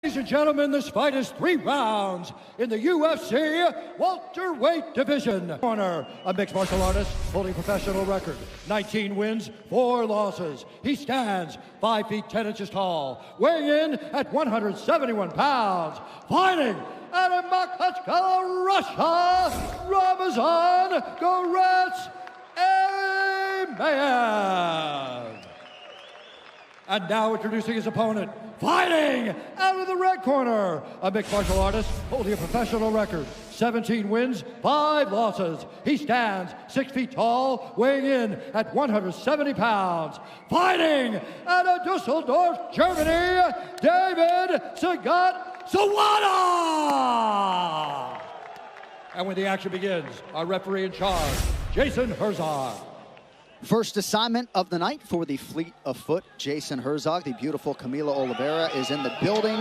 Ladies and gentlemen, this fight is 3 rounds in the UFC welterweight division. Corner, a mixed martial artist holding professional record, 19 wins, 4 losses. He stands 5 feet 10 inches tall, weighing in at 171 pounds, fighting out of Makhachkala, Russia, Ramazan Emeev. And now introducing his opponent, fighting out of the red corner, a mixed martial artist holding a professional record, 17 wins, 5 losses. He stands 6 feet tall, weighing in at 170 pounds, fighting out of Dusseldorf, Germany, David Zawada. And when the action begins, our referee in charge, Jason Herzog. First assignment of the night for the Fleet of Foot, Jason Herzog. The beautiful Camila Oliveira is in the building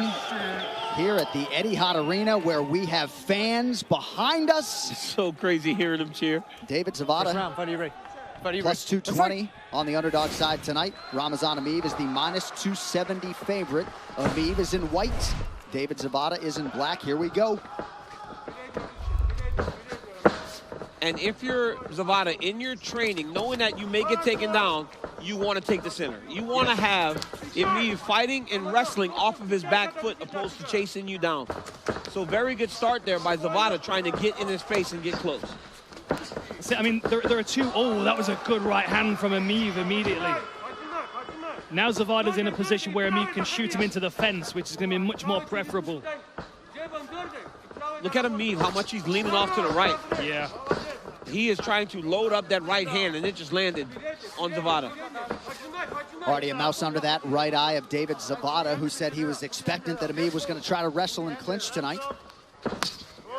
here at the Etihad Arena, where we have fans behind us. It's so crazy hearing them cheer. David Zawada, plus 220 on the underdog side tonight. Ramazan Emeev is the minus 270 favorite. Emeev is in white. David Zawada is in black. Here we go. And if you're Zawada in your training, knowing that you may get taken down, you want to take the center. You want to have Emeev fighting and wrestling off of his back foot opposed to chasing you down. So very good start there by Zawada, trying to get in his face and get close. I mean, there are two. Oh, that was a good right hand from Emeev immediately. Now Zawada's in a position where Emeev can shoot him into the fence, which is going to be much more preferable. Look at Emeev, how much he's leaning off to the right. Yeah. He is trying to load up that right hand, and it just landed on Zawada. Already a mouse under that right eye of David Zawada, who said he was expectant that Emeev was going to try to wrestle and clinch tonight.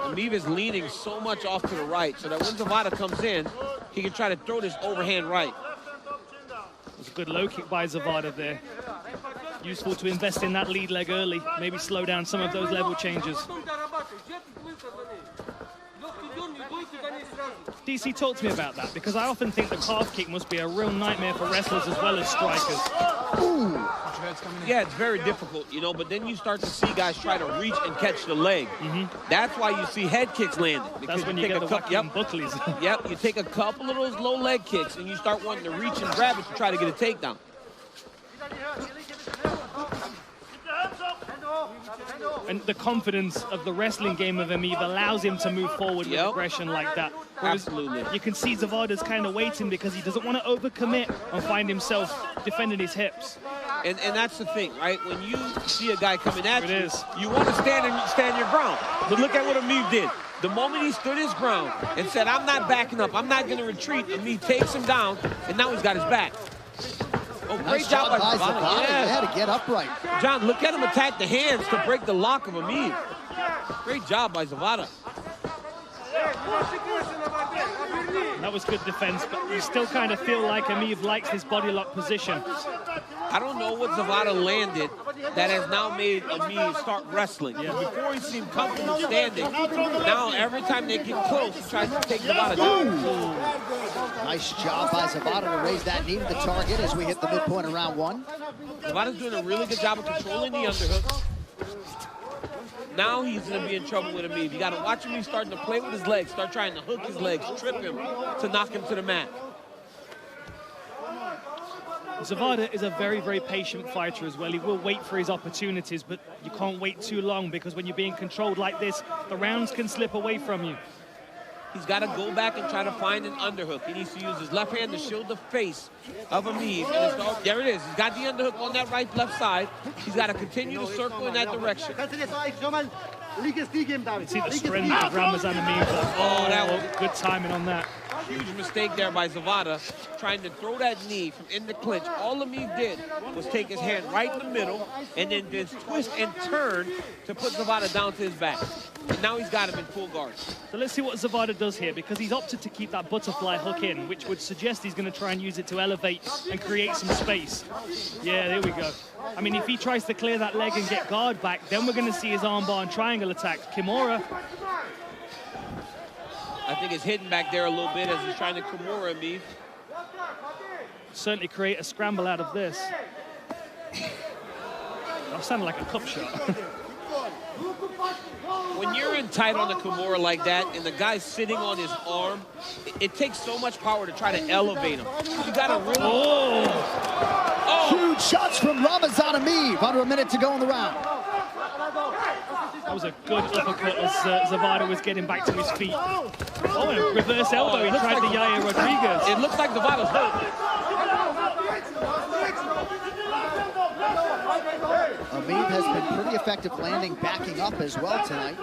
Emeev is leaning so much off to the right, so that when Zawada comes in, he can try to throw this overhand right. It's a good low kick by Zawada there. Useful to invest in that lead leg early, maybe slow down some of those level changes. DC, talk to me about that, because I often think the calf kick must be a real nightmare for wrestlers as well as strikers. Ooh. Yeah, it's very difficult, you know, but then you start to see guys try to reach and catch the leg. That's why you see head kicks landing. That's when you get the whacking bucklies. Yep, you take a couple of those low leg kicks and you start wanting to reach and grab it to try to get a takedown. And the confidence of the wrestling game of Emeev allows him to move forward with aggression like that. Absolutely. You can see Zawada's kind of waiting because he doesn't want to overcommit and find himself defending his hips. And that's the thing, right? When you see a guy coming at you, you want to stand your ground. But look at what Emeev did. The moment he stood his ground and said, I'm not backing up, I'm not going to retreat, Emeev takes him down, and now he's got his back. Oh, great Nice job by Zawada. Yeah. He had to get upright. John, look at him attack the hands to break the lock of Emeev. Great job by Zawada. That was good defense, but you still kind of feel like Emeev likes his body lock position. I don't know what Zawada landed that has now made Emeev start wrestling. Before he seemed comfortable standing. Now every time they get close, he tries to take Zawada down. Nice job by Zawada to raise that knee to the target as we hit the midpoint of round 1. Zawada's doing a really good job of controlling the underhook. Now he's going to be in trouble with Emeev. You got to watch him. He's starting to play with his legs, start trying to hook his legs, trip him to knock him to the mat. Zawada is a very, very patient fighter as well. He will wait for his opportunities, but you can't wait too long because when you're being controlled like this, the rounds can slip away from you. He's got to go back and try to find an underhook. He needs to use his left hand to shield the face of Emeev. There it is. He's got the underhook on that left side. He's got to continue to circle in that direction. See the strength of Ramazan Emeev. Oh, that was good timing on that. Huge mistake there by Zawada, trying to throw that knee from in the clinch. All Emeev did was take his hand right in the middle and then just twist and turn to put Zawada down to his back. And now he's got him in full guard. So let's see what Zawada does here, because he's opted to keep that butterfly hook in, which would suggest he's going to try and use it to elevate and create some space. Yeah, there we go. I mean, if he tries to clear that leg and get guard back, then we're going to see his armbar and triangle attack. Kimura. I think it's hidden back there a little bit as he's trying to Kimura Emeev. Certainly create a scramble out of this. That sounded like a cup shot. When you're in tight on the Kimura like that and the guy's sitting on his arm, it takes so much power to try to elevate him. You got to really... Oh! Huge shots from Ramazan Emeev. Under a minute to go in the round. That was a good uppercut as Zawada was getting back to his feet. Oh, and a reverse elbow. He tried the Yair Rodriguez. It looks like Zawada's hurt. Emeev has been pretty effective landing, backing up as well tonight.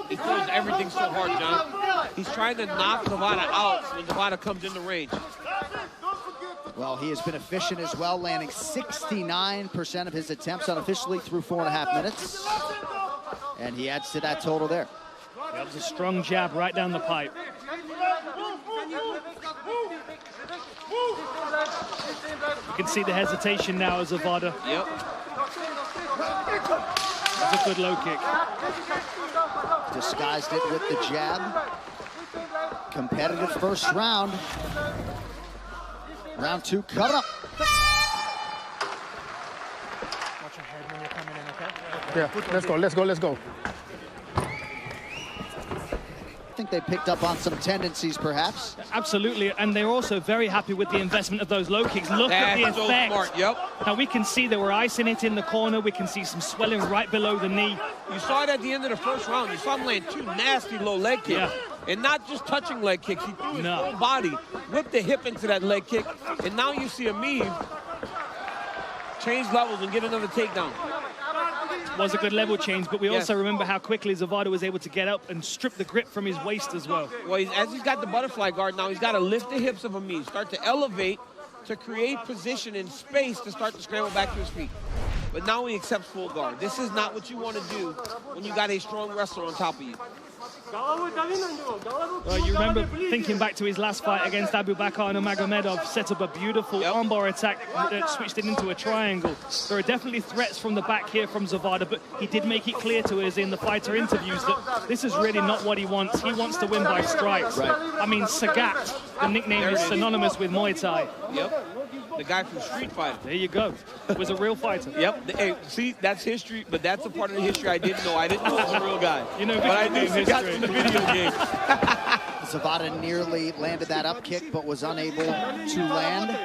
He throws everything so hard, John. He's trying to knock Zawada out when Zawada comes into range. Well, he has been efficient as well, landing 69% of his attempts unofficially through 4.5 minutes. And he adds to that total there. That was a strong jab right down the pipe. You can see the hesitation now as Zawada. Yep. That's a good low kick. Disguised it with the jab. Competitive first round. Round 2 coming up. Watch your head when you're coming in, okay? Yeah, let's go. I think they picked up on some tendencies, perhaps. Absolutely, and they're also very happy with the investment of those low kicks. Look at the effect. So smart, yep. Now we can see they were icing it in the corner. We can see some swelling right below the knee. You saw it at the end of the first round. You saw him land 2 nasty low leg kicks. Yeah. And not just touching leg kicks. He threw his whole body, whipped the hip into that leg kick. And now you see Emeev change levels and get another takedown. Was a good level change, but we also remember how quickly Zawada was able to get up and strip the grip from his waist as well. Well, as he's got the butterfly guard now, he's got to lift the hips of Emeev, start to elevate, to create position and space to start to scramble back to his feet. But now he accepts full guard. This is not what you want to do when you got a strong wrestler on top of you. Well, you remember thinking back to his last fight against Abu Bakar Nurmagomedov, set up a beautiful armbar attack that switched it into a triangle. There are definitely threats from the back here from Zawada, but he did make it clear to us in the fighter interviews that this is really not what he wants. He wants to win by strikes. Right. I mean, Sagat, the nickname is synonymous with Muay Thai. Yep. The guy from Street Fighter. There you go. Was a real fighter. Yep. Hey, see, that's history, but that's a part of the history I didn't know. I didn't know he was a real guy. You know, but I knew he got from the video game. Zawada nearly landed that up kick, but was unable to land.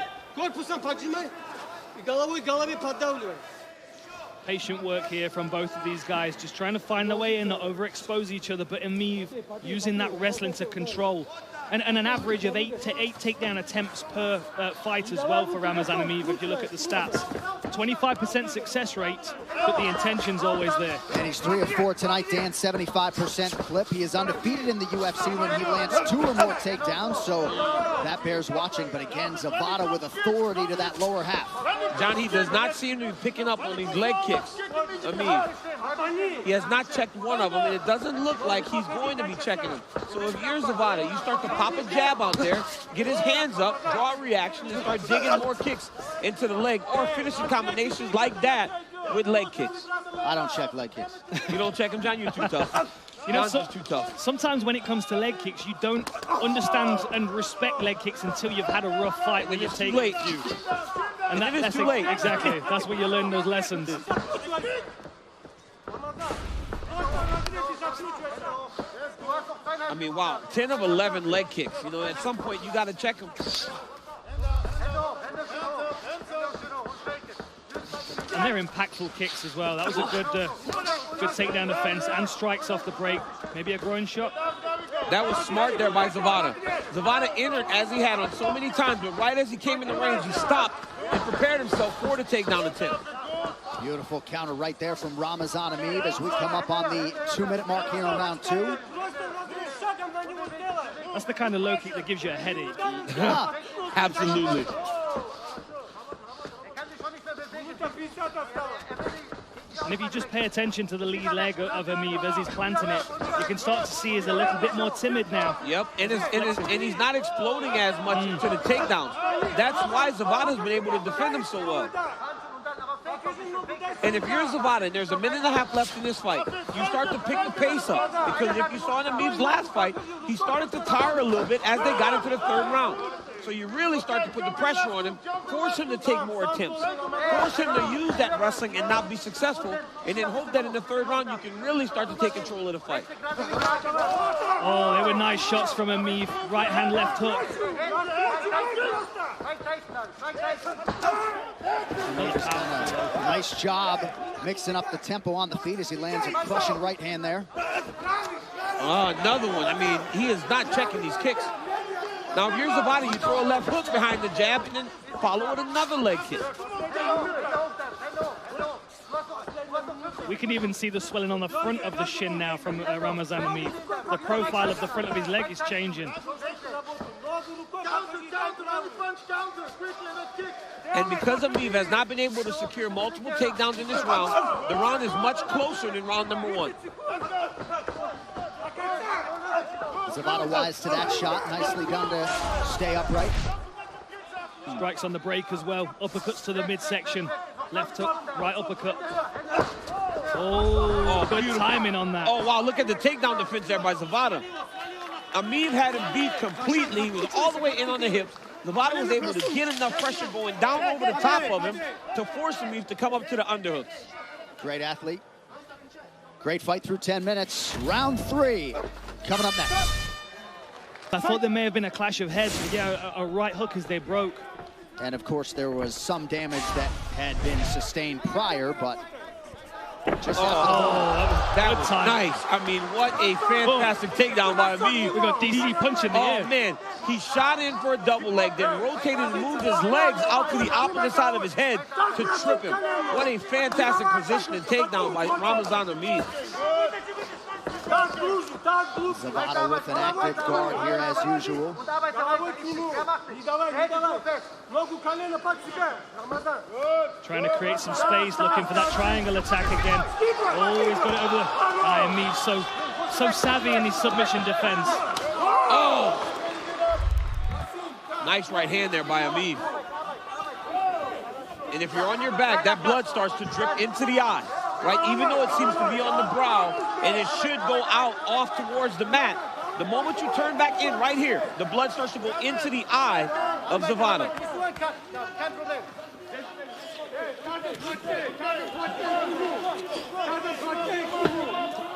Patient work here from both of these guys, just trying to find their way in, not overexpose each other, but Emeev using that wrestling to control. And an average of 8 takedown attempts per fight as well for Ramazan Emeev, if you look at the stats. 25% success rate, but the intention's always there. And he's 3 of 4 tonight, Dan, 75% clip. He is undefeated in the UFC when he lands 2 or more takedowns, so that bears watching. But again, Zawada with authority to that lower half. John, he does not seem to be picking up on these leg kicks. Emeev. He has not checked one of them, and it doesn't look like he's going to be checking them. So if you're Zawada, you start to pop a jab out there, get his hands up, draw a reaction, and start digging more kicks into the leg, or finishing combinations like that with leg kicks. I don't check leg kicks. You don't check them, John? You're too tough. You know, John's too tough. Sometimes when it comes to leg kicks, you don't understand and respect leg kicks until you've had a rough fight when you've taken a few. And that's too late. Exactly. That's where you learn those lessons. I mean, wow, 10 of 11 leg kicks. You know, at some point you got to check them. And they're impactful kicks as well. That was a good takedown defense and strikes off the break. Maybe a groin shot. That was smart there by Zawada. Zawada entered as he had on so many times, but right as he came in the range, he stopped and prepared himself for the takedown attempt. Beautiful counter right there from Ramazan Emeev as we come up on the 2-minute mark here on round 2. That's the kind of low kick that gives you a headache. Absolutely. And if you just pay attention to the lead leg of Emeev as he's planting it, you can start to see he's a little bit more timid now. Yep, and he's not exploding as much into the takedowns. That's why Zawada's been able to defend him so well. And if you're Zawada and there's a minute and a half left in this fight, you start to pick the pace up. Because if you saw in Emeev's last fight, he started to tire a little bit as they got into the 3rd round. So you really start to put the pressure on him, force him to take more attempts, force him to use that wrestling and not be successful, and then hope that in the third round you can really start to take control of the fight. Oh, they were nice shots from Emeev. Right hand, left hook. Nice job mixing up the tempo on the feet as he lands a crushing right hand there. Another one. I mean, he is not checking these kicks. Now, if you're Zawada, you throw a left hook behind the jab and then follow with another leg kick. We can even see the swelling on the front of the shin now from Ramazan Emeev. The profile of the front of his leg is changing. And because Emeev has not been able to secure multiple takedowns in this round, the round is much closer than round number 1. Zawada wise to that shot. Nicely done to stay upright. Strikes on the break as well. Uppercuts to the midsection. Left hook, right uppercut. Oh, good timing on that. Oh, wow, look at the takedown defense there by Zawada. Emeev had him beat completely. He was all the way in on the hips. Zawada was able to get enough pressure going down over the top of him to force Emeev to come up to the underhooks. Great athlete. Great fight through 10 minutes. Round 3 coming up next. I thought there may have been a clash of heads, but yeah, a right hook as they broke. And of course, there was some damage that had been sustained prior, but just that was nice. I mean, what a fantastic takedown by Emeev. We got DC punch in the air. Oh, man. He shot in for a double leg, then rotated and moved his legs out to the opposite side of his head to trip him. What a fantastic position and takedown by Ramazan Emeev. Zawada with an active guard here as usual. Trying to create some space, looking for that triangle attack again. Oh, he's got it over the... Emeev so savvy in his submission defense. Oh! Nice right hand there by Emeev. And if you're on your back, that blood starts to drip into the eye. Right, even though it seems to be on the brow, and it should go out off towards the mat, the moment you turn back in right here, the blood starts to go into the eye of Zawada.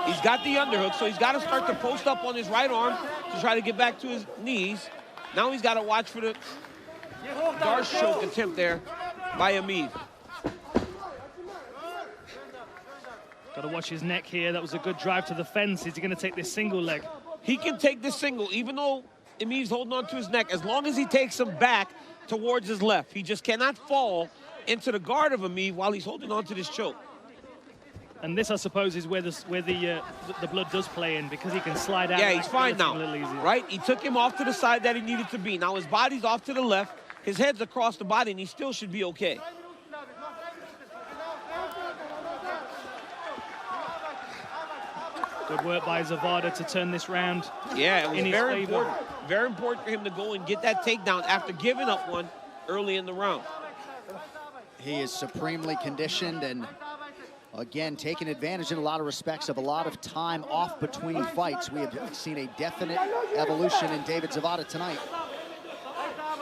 He's got the underhook, so he's got to start to post up on his right arm to try to get back to his knees. Now he's got to watch for the Darce choke attempt there by Emeev. Got to watch his neck here. That was a good drive to the fence. Is he going to take this single leg? He can take this single, even though Emeev's holding on to his neck, as long as he takes him back towards his left. He just cannot fall into the guard of Emeev while he's holding on to this choke. And this, I suppose, is where the blood does play in, because he can slide out. Yeah, he's fine now, easier. right? He took him off to the side that he needed to be. Now his body's off to the left, his head's across the body, and he still should be okay. Good work by Zawada to turn this round. Yeah, it was very important. Very important for him to go and get that takedown after giving up one early in the round. He is supremely conditioned and, again, taking advantage in a lot of respects of a lot of time off between fights. We have seen a definite evolution in David Zawada tonight.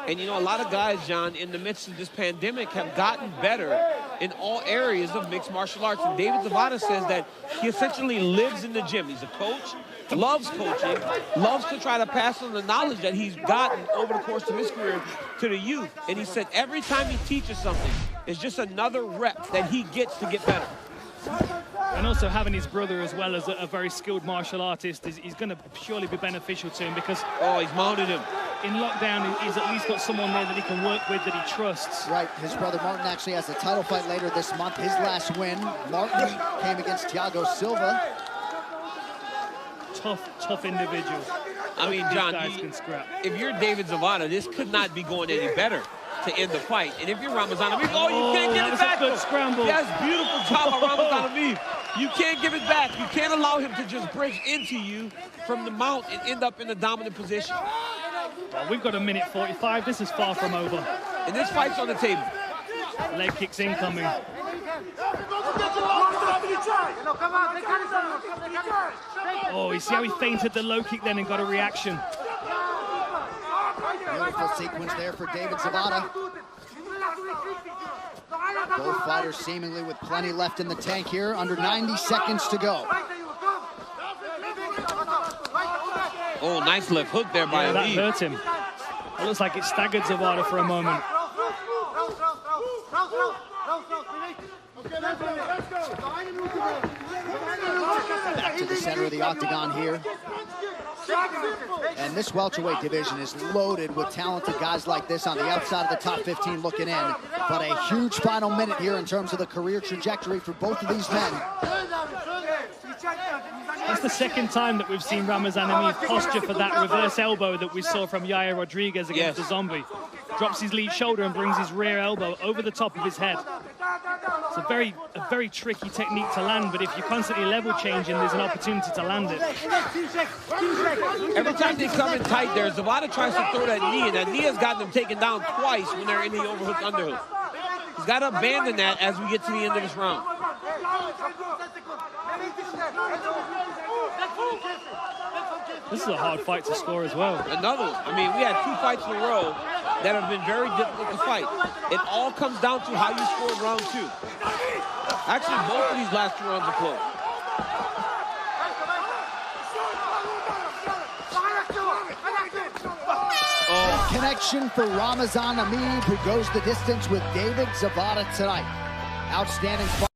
And, you know, a lot of guys, John, in the midst of this pandemic have gotten better in all areas of mixed martial arts. And David Zawada says that he essentially lives in the gym. He's a coach, loves coaching, loves to try to pass on the knowledge that he's gotten over the course of his career to the youth. And he said every time he teaches something, it's just another rep that he gets to get better. And also having his brother as well as a very skilled martial artist is going to surely be beneficial to him, because he's mounted him. In lockdown, he's at least got someone there that he can work with, that he trusts. Right, his brother Martin actually has a title fight later this month. His last win, Martin came against Thiago Silva. Tough individual. I mean, John, if you're David Zawada, this could not be going any better to end the fight. And if you're Ramazan Emeev, you can't give it back. Good scramble. That's beautiful job by Ramazan Emeev. You can't give it back. You can't allow him to just break into you from the mount and end up in the dominant position. Well, we've got a minute 45. This is far from over. And this fight's on the table. Leg kicks incoming. Oh, you see how he feinted the low kick then and got a reaction. Beautiful sequence there for David Zawada. Both fighters seemingly with plenty left in the tank here. Under 90 seconds to go. Oh, nice left hook there by that Emeev. hurt him. It looks like it staggered Zawada for a moment. Back to the center of the octagon here. And this welterweight division is loaded with talented guys like this on the outside of the top 15 looking in. But a huge final minute here in terms of the career trajectory for both of these men. That's the second time that we've seen Ramazan Emeev posture for that reverse elbow that we saw from Yair Rodriguez against the Zombie. Drops his lead shoulder and brings his rear elbow over the top of his head. It's a very tricky technique to land, but if you're constantly level changing, there's an opportunity to land it. Every time they come in tight there, Zawada tries to throw that knee, and that knee has gotten them taken down twice when they're in the overhook, underhook. He's got to abandon that as we get to the end of this round. This is a hard fight to score as well. Another, I mean, we had 2 fights in a row that have been very difficult to fight. It all comes down to how you scored round 2. Actually, both of these last 2 rounds are close. Oh. Connection for Ramazan Emeev, who goes the distance with David Zawada tonight. Outstanding fight.